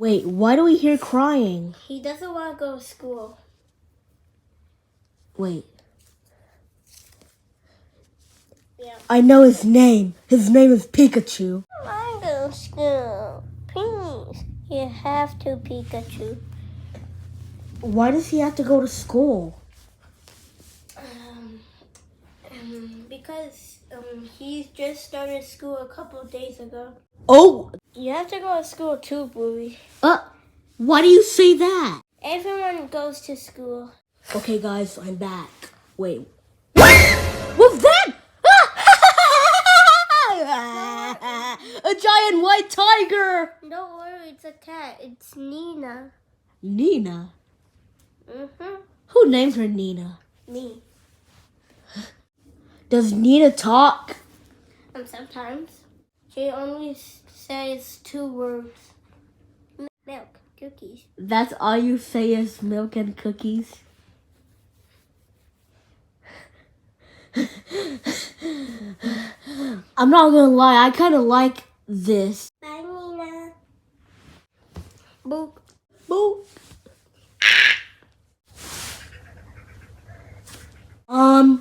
Wait, why do we hear crying? He doesn't want to go to school. Wait. Yeah. I know his name. His name is Pikachu. I want to go to school. Please. You have to, Pikachu. Why does he have to go to school? Because he just started school a couple of days ago. Oh! You have to go to school too, Bluey. Why do you say that? Everyone goes to school. Okay, guys, I'm back. Wait. What was that? A giant white tiger! Don't worry, it's a cat. It's Nina. Nina? Mm-hmm. Who named her Nina? Me. Does Nina talk? Sometimes. She only says 2 words. Milk, cookies. That's all you say is milk and cookies? I'm not gonna lie, I kind of like this. Bye, Nina. Boop. Boop.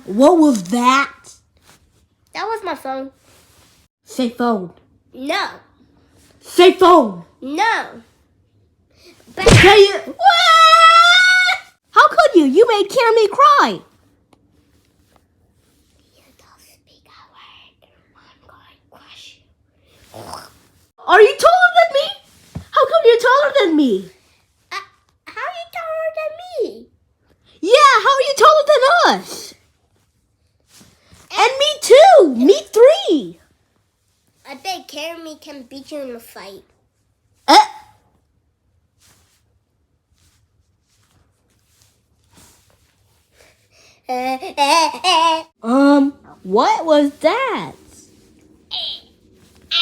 What was that? That was my phone. Say phone. No. Say phone. No. Say it. What? How could you? You made Cammy cry. You don't speak a word. I'm going to crush you. Are you taller than me? How come you're taller than me? How are you taller than me? Yeah, how are you taller than us? And me too. Me 3. I bet Jeremy can beat you in a fight. What was that?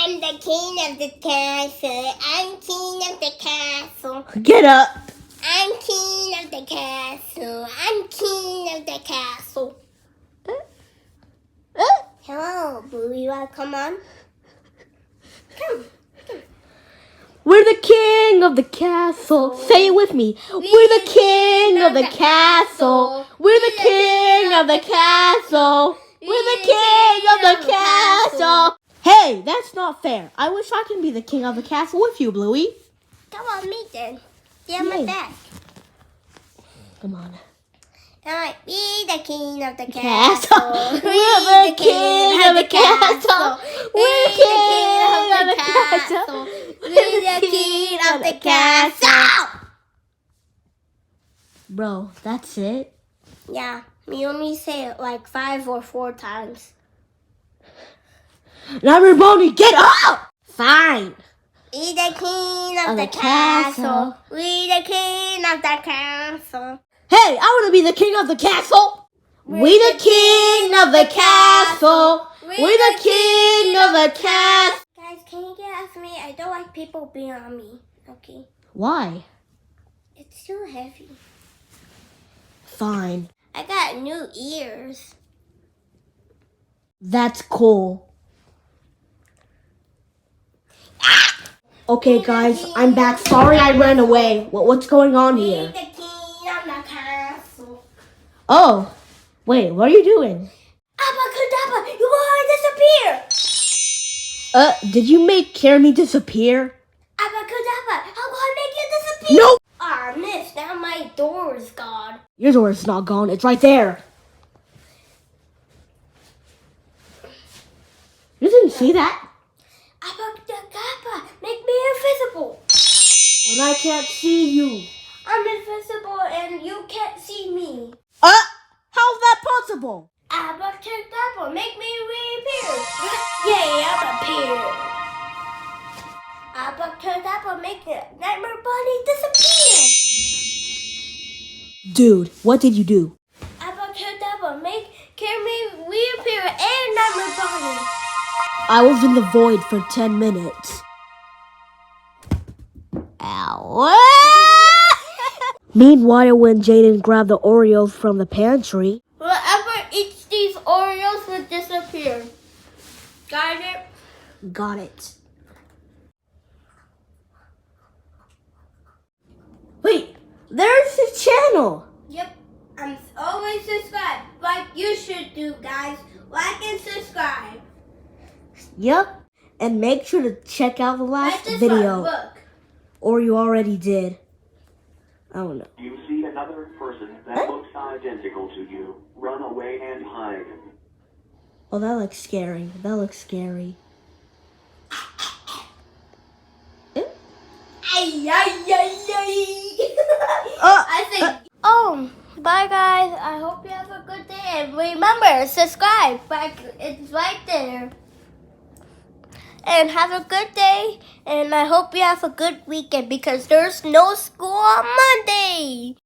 I'm the king of the castle. I'm king of the castle. Get up. I'm king of the castle. I'm king of the castle. Hello, Bluey. Come on. Come. We're the king of the castle. Say it with me. We're the king of the castle. We're the king of the castle. We're the king of the castle. Hey, that's not fair. I wish I could be the king of the castle with you, Bluey. Come on, me then. Get my back. Come on. Alright, be the king of the Castle. castle. We're the king of the castle. We're the king of the castle. We're the king of the castle. Bro, that's it? Yeah, we only say it like 5 or 4 times. Now, everybody, get up! Fine. We the king of the castle. We the king of the castle. Hey, I want to be the king of the castle. We the king of the castle. We the king of the castle. Guys, can you get off me? I don't like people being on me. Okay. Why? It's too heavy. Fine. I got new ears. That's cool. Okay, guys, I'm back. Sorry I ran away. What's going on here? We the king of the castle. Oh, wait, what are you doing? Abracadabra, you're going to disappear. Did you make Jeremy disappear? Abracadabra, I'm going to make you disappear. No! Ah, miss, now my door is gone. Your door is not gone. It's right there. You didn't see that? Abracadabra, make me invisible. And I can't see you. I'm invisible and you can't see me. How's that possible? Abracadabra, make me reappear. Yay, I'm appeared. Abracadabra, make the nightmare body disappear. Dude, what did you do? Abracadabra, make Jeremy reappear and nightmare body. I was in the void for 10 minutes. Ow. Meanwhile, when Jaden grabbed the Oreos from the pantry, Whoever eats these Oreos will disappear. Got it? got it. There's his channel. Yep. I'm always subscribed, like you should do, guys. Like and subscribe. Yep. And make sure to check out the last Like this video. one, look. Or you already did. I don't know. You see another person that looks identical to you. Run away and hide. Oh, that looks scary. That looks scary. Ay, ay, ay, ay. I think. Bye guys. I hope you have a good day. And remember, subscribe. It's right there. And have a good day. And I hope you have a good weekend because there's no school on Monday.